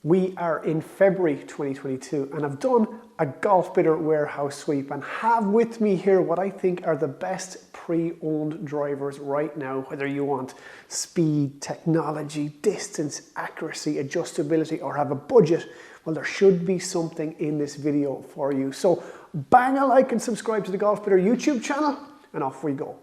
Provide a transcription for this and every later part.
We are in February 2022 and I've done a Golfbidder warehouse sweep and have with me here what I think are the best pre-owned drivers right now, whether you want speed, technology, distance, accuracy, adjustability, or have a budget. Well, there should be something in this video for you. So bang a like and subscribe to the Golfbidder YouTube channel and off we go.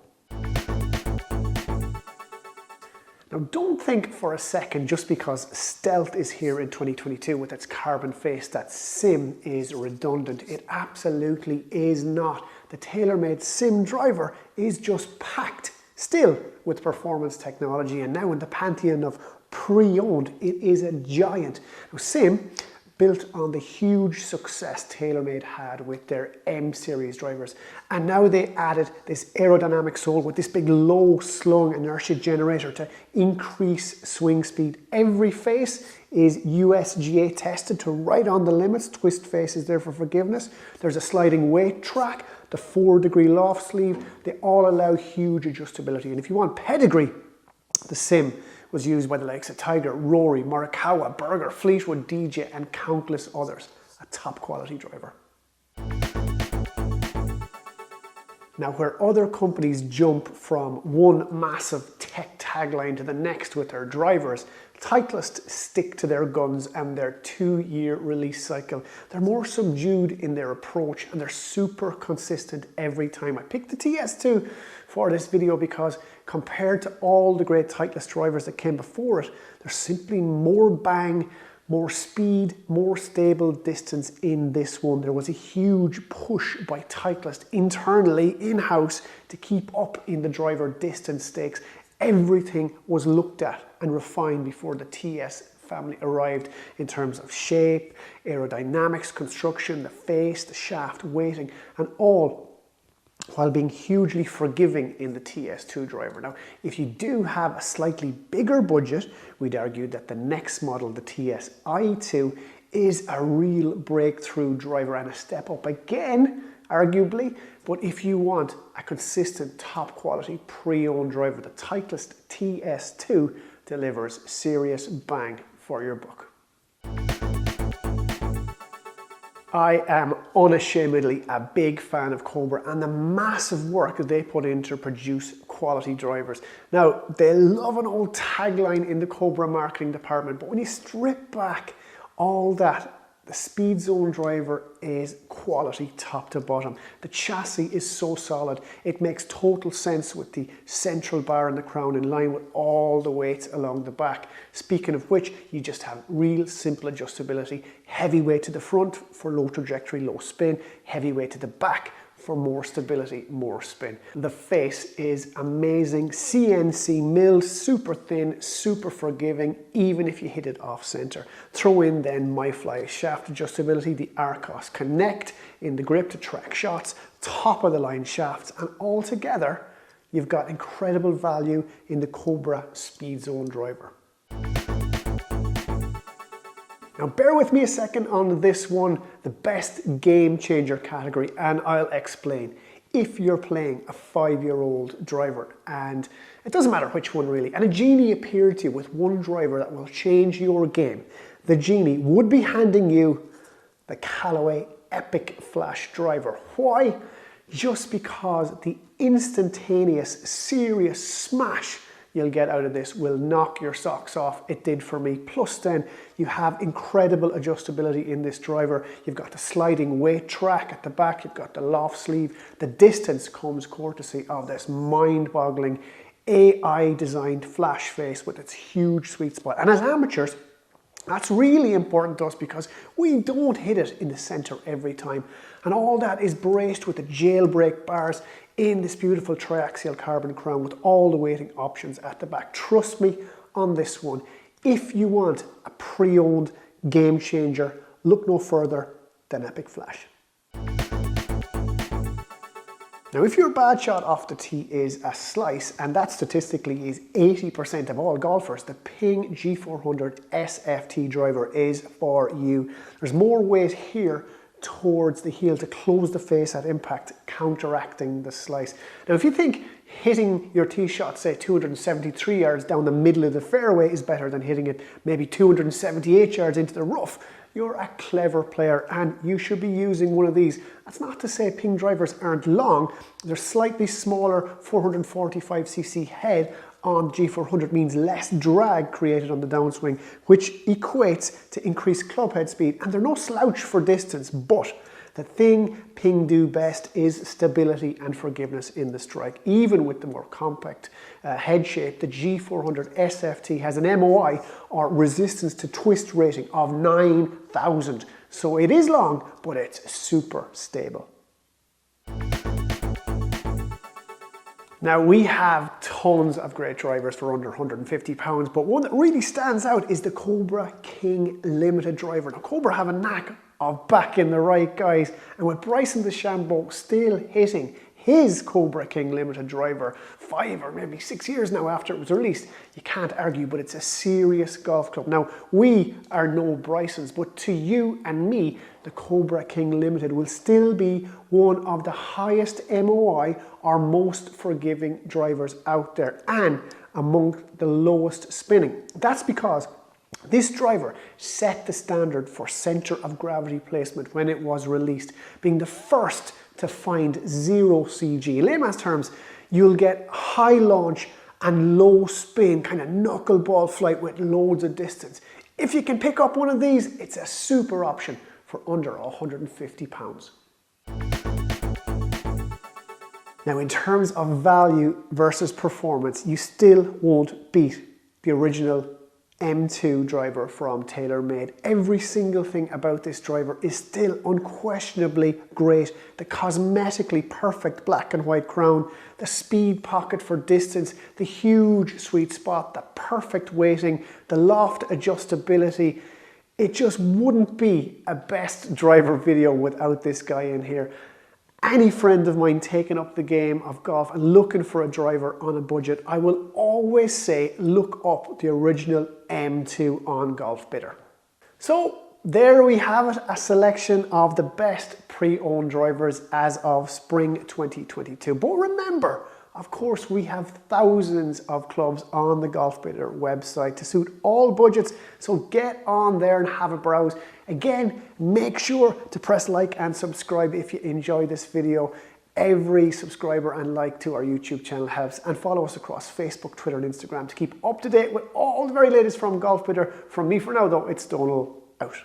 Now, don't think for a second just because Stealth is here in 2022 with its carbon face that SIM is redundant. It absolutely is not. The Taylormade SIM driver is just packed still with performance technology, and now in the pantheon of pre-owned, it is a giant. Now, SIM built on the huge success Taylormade had with their M series drivers. And now they added this aerodynamic sole with this big low slung inertia generator to increase swing speed. Every face is USGA tested to right on the limits. Twist face is there for forgiveness. There's a sliding weight track, the 4-degree loft sleeve. They all allow huge adjustability. And if you want pedigree, the SIM was used by the likes of Tiger, Rory, Morikawa, Berger, Fleetwood, DJ, and countless others. A top quality driver. Now, where other companies jump from one massive tech tagline to the next with their drivers, Titleist stick to their guns and their 2-year release cycle. They're more subdued in their approach and they're super consistent every time. I picked the TS2 for this video because compared to all the great Titleist drivers that came before it, there's simply more bang, more speed, more stable distance in this one. There was a huge push by Titleist internally, in-house, to keep up in the driver distance stakes. Everything was looked at and refined before the TS family arrived in terms of shape, aerodynamics, construction, the face, the shaft, weighting, and all while being hugely forgiving in the TS2 driver. Now, if you do have a slightly bigger budget, we'd argue that the next model, the TSi2, is a real breakthrough driver and a step up again, arguably. But if you want a consistent top quality pre-owned driver, the Titleist TS2 delivers serious bang for your buck. I am unashamedly a big fan of Cobra and the massive work they put in to produce quality drivers. Now, they love an old tagline in the Cobra marketing department, but when you strip back all that, the Speedzone driver is quality top to bottom. The chassis is so solid, it makes total sense with the central bar in the crown in line with all the weights along the back. Speaking of which, you just have real simple adjustability. Heavy weight to the front for low trajectory, low spin. Heavy weight to the back for more stability, more spin. The face is amazing, CNC milled, super thin, super forgiving, even if you hit it off center. Throw in then MyFly shaft adjustability, the Arcos Connect in the grip to track shots, top of the line shafts, and all together, you've got incredible value in the Cobra Speedzone driver. Now, bear with me a second on this one, the best game changer category, and I'll explain. If you're playing a 5-year-old driver, and it doesn't matter which one really, and a genie appeared to you with one driver that will change your game, the genie would be handing you the Callaway Epic Flash driver. Why? Just because the instantaneous, serious smash you'll get out of this will knock your socks off. It did for me. Plus then, you have incredible adjustability in this driver. You've got the sliding weight track at the back. You've got the loft sleeve. The distance comes courtesy of this mind-boggling AI-designed flash face with its huge sweet spot. And as amateurs, that's really important to us because we don't hit it in the center every time. And all that is braced with the jailbreak bars in this beautiful triaxial carbon crown with all the weighting options at the back. Trust me on this one. If you want a pre-owned game changer, look no further than Epic Flash. Now, if your bad shot off the tee is a slice, and that statistically is 80% of all golfers, the Ping G400 SFT driver is for you. There's more weight here towards the heel to close the face at impact, counteracting the slice. Now, if you think hitting your tee shot, say 273 yards down the middle of the fairway is better than hitting it maybe 278 yards into the rough, you're a clever player and you should be using one of these. That's not to say ping drivers aren't long. They're slightly smaller 445cc head on G400 means less drag created on the downswing, which equates to increased club head speed. And they're no slouch for distance, but the thing Ping do best is stability and forgiveness in the strike. Even with the more compact head shape, the G400 SFT has an MOI, or resistance to twist rating, of 9,000. So it is long, but it's super stable. Now, we have tons of great drivers for under 150 pounds, but one that really stands out is the Cobra King Limited driver. Now, Cobra have a knack of backing the right guys, and with Bryson DeChambeau still hitting his Cobra King Limited driver 5 or maybe 6 years now after it was released, you can't argue, but it's a serious golf club. Now, we are no Brysons, but to you and me, the Cobra King Limited will still be one of the highest MOI or most forgiving drivers out there, and among the lowest spinning. That's because this driver set the standard for center of gravity placement when it was released, being the first to find 0 CG. In layman's terms, you'll get high launch and low spin, kind of knuckleball flight with loads of distance. If you can pick up one of these, it's a super option for under 150 pounds. Now, in terms of value versus performance, you still won't beat the original M2 driver from Taylormade. Every single thing about this driver is still unquestionably great. The cosmetically perfect black and white crown, the speed pocket for distance, the huge sweet spot, the perfect weighting, the loft adjustability. It just wouldn't be a best driver video without this guy in here. Any friend of mine taking up the game of golf and looking for a driver on a budget, I will always say look up the original M2 on Golfbidder. So there we have it, a selection of the best pre-owned drivers as of spring 2022. But remember, of course, we have thousands of clubs on the Golfbidder website to suit all budgets, so get on there and have a browse. Again, make sure to press like and subscribe if you enjoy this video. Every subscriber and like to our YouTube channel helps, and follow us across Facebook, Twitter and Instagram to keep up to date with all the very latest from Golfbidder. From me for now though, it's Donal out.